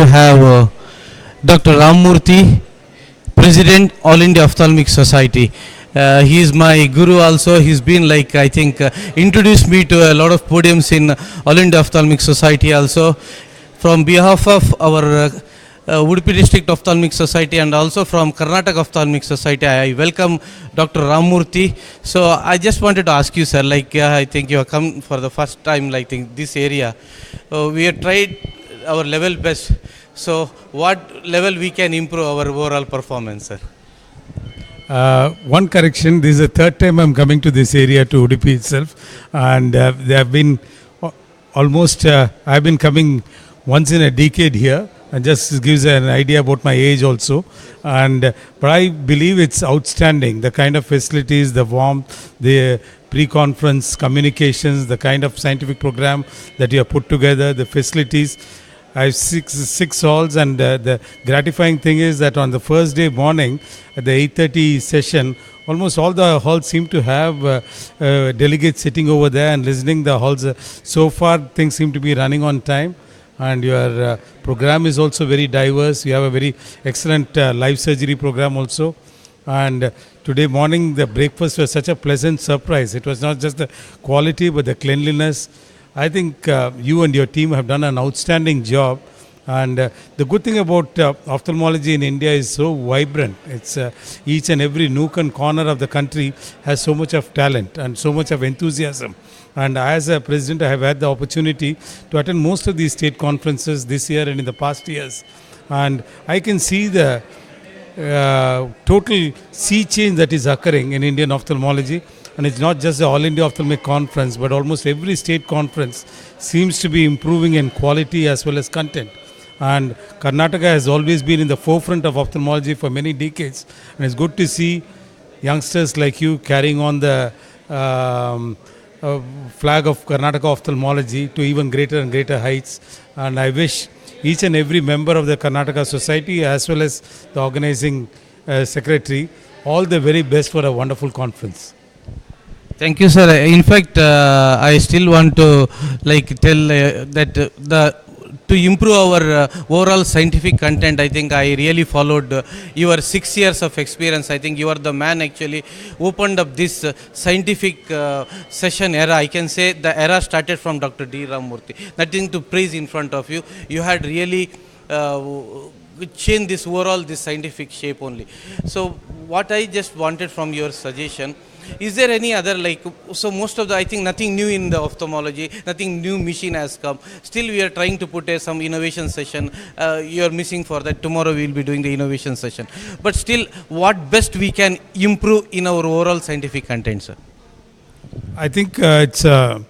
to have Dr. Ramamurthy, President, All India Ophthalmic Society. He is my guru also. He's been like, I think, introduced me to a lot of podiums in All India Ophthalmic Society also. From behalf of our Udupi District Ophthalmic Society and also from Karnataka Ophthalmic Society, I welcome Dr. Ramamurthy. So I just wanted to ask you, sir, like I think you have come for the first time, like in this area. We have tried our level best. So what level we can improve our overall performance, sir? One correction, this is the third time I'm coming to this area, to Udupi itself, and they have been almost, I've been coming once in a decade here, and just gives an idea about my age also. And but I believe it's outstanding, the kind of facilities, the warmth, the pre-conference communications, the kind of scientific program that you have put together, the facilities. I have six halls, and the gratifying thing is that on the first day morning at the 8:30 session, almost all the halls seem to have delegates sitting over there and listening. The halls, so far things seem to be running on time, and your program is also very diverse. You have a very excellent live surgery program also. And today morning the breakfast was such a pleasant surprise. It was not just the quality but the cleanliness. I think you and your team have done an outstanding job, and the good thing about ophthalmology in India is so vibrant. It's each and every nook and corner of the country has so much of talent and so much of enthusiasm. And as a president, I have had the opportunity to attend most of these state conferences this year and in the past years, and I can see the total sea change that is occurring in Indian ophthalmology. And it's not just the All India Ophthalmic Conference, but almost every state conference seems to be improving in quality as well as content. And Karnataka has always been in the forefront of ophthalmology for many decades. And it's good to see youngsters like you carrying on the flag of Karnataka ophthalmology to even greater and greater heights. And I wish each and every member of the Karnataka Society as well as the organizing secretary all the very best for a wonderful conference. Thank you, sir. In fact, I still want to tell that to improve our overall scientific content, I think I really followed your 6 years of experience. I think you are the man actually opened up this scientific session era. I can say the era started from Dr. D. Ramamurthy. Nothing to praise in front of you. You had really changed this overall, this scientific shape only. So what I just wanted from your suggestion, is there any other so most of the, I think nothing new in the ophthalmology, nothing new machine has come. Still we are trying to put some innovation session. You are missing for that. Tomorrow we will be doing the innovation session. But still, what best we can improve in our overall scientific content, sir? I think it's a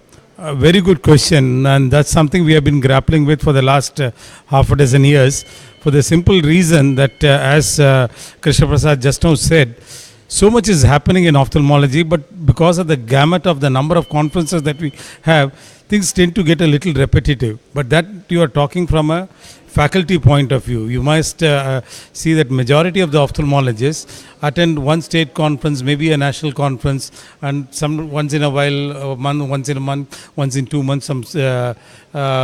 very good question, and that's something we have been grappling with for the last half a dozen years, for the simple reason that as Krishna Prasad just now said, so much is happening in ophthalmology, but because of the gamut of the number of conferences that we have, things tend to get a little repetitive. But that you are talking from a faculty point of view. You must see that majority of the ophthalmologists attend one state conference, maybe a national conference, and some once in a while, once in a month, once in 2 months, some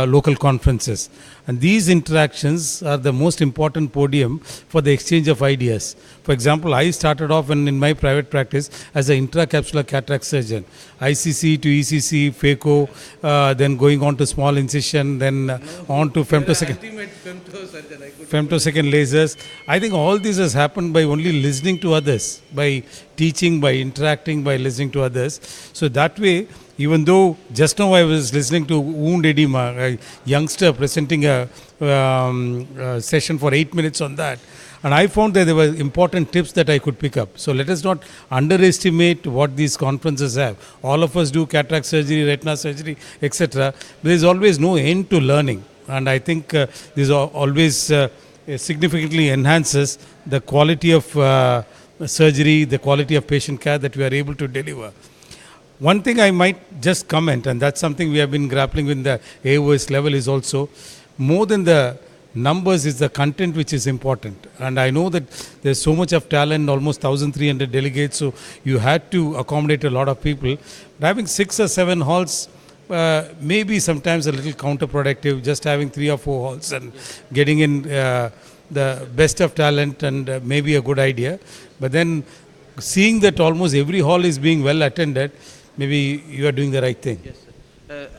local conferences. And these interactions are the most important podium for the exchange of ideas. For example, I started off in my private practice as an intracapsular cataract surgeon. ICC to ECC, phaco, then going on to small incision, then on to femtosecond lasers. I think all this has happened by only listening to others, by teaching, by interacting, by listening to others. So that way, even though just now I was listening to wound edema, a youngster presenting a session for 8 minutes on that, and I found that there were important tips that I could pick up. So let us not underestimate what these conferences have. All of us do cataract surgery, retina surgery, etc. There is always no end to learning, and I think this always significantly enhances the quality of surgery, the quality of patient care that we are able to deliver. One thing I might just comment, and that's something we have been grappling with the AOS level, is also more than the numbers is the content which is important. And I know that there's so much of talent, almost 1,300 delegates, so you had to accommodate a lot of people. But having 6 or 7 halls maybe sometimes a little counterproductive, just having 3 or 4 halls and getting in the best of talent and maybe a good idea. But then seeing that almost every hall is being well attended, maybe you are doing the right thing.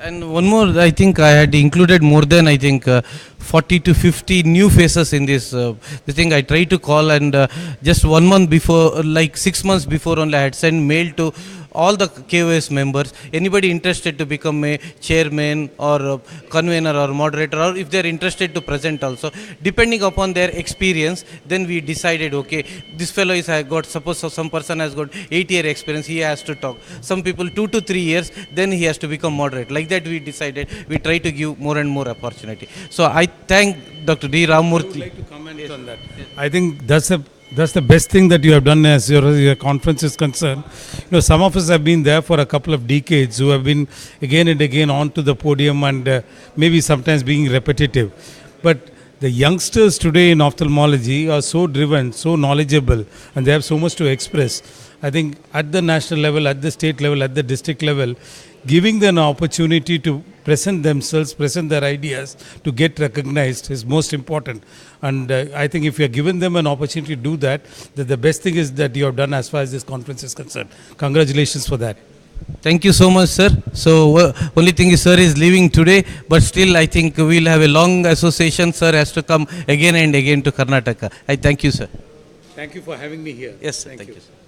And one more, I think I had included more than 40 to 50 new faces in this. The thing I tried to call, and just 1 month before, 6 months before only, I had sent mail to all the KOS members. Anybody interested to become a chairman or convener or moderator, or if they are interested to present also, depending upon their experience, then we decided, okay, this fellow is got, suppose some person has got 8-year experience, he has to talk. Some people 2 to 3 years, then he has to become moderator. Like that we decided, we try to give more and more opportunity. So I thank Dr. D. Ramamurthy. I would like to comment on that. I think that's the best thing that you have done as your conference is concerned. Some of us have been there for a couple of decades, who have been again and again onto the podium and maybe sometimes being repetitive. But the youngsters today in ophthalmology are so driven, so knowledgeable, and they have so much to express. I think at the national level, at the state level, at the district level, giving them an opportunity to present themselves, present their ideas, to get recognized is most important. And I think if you are given them an opportunity to do that, the best thing is that you have done as far as this conference is concerned. Congratulations for that. Thank you so much, sir. So only thing is, sir is leaving today, but still I think we'll have a long association. Sir has to come again and again to Karnataka. I thank you, sir. Thank you for having me here. Yes, sir. Thank you, sir.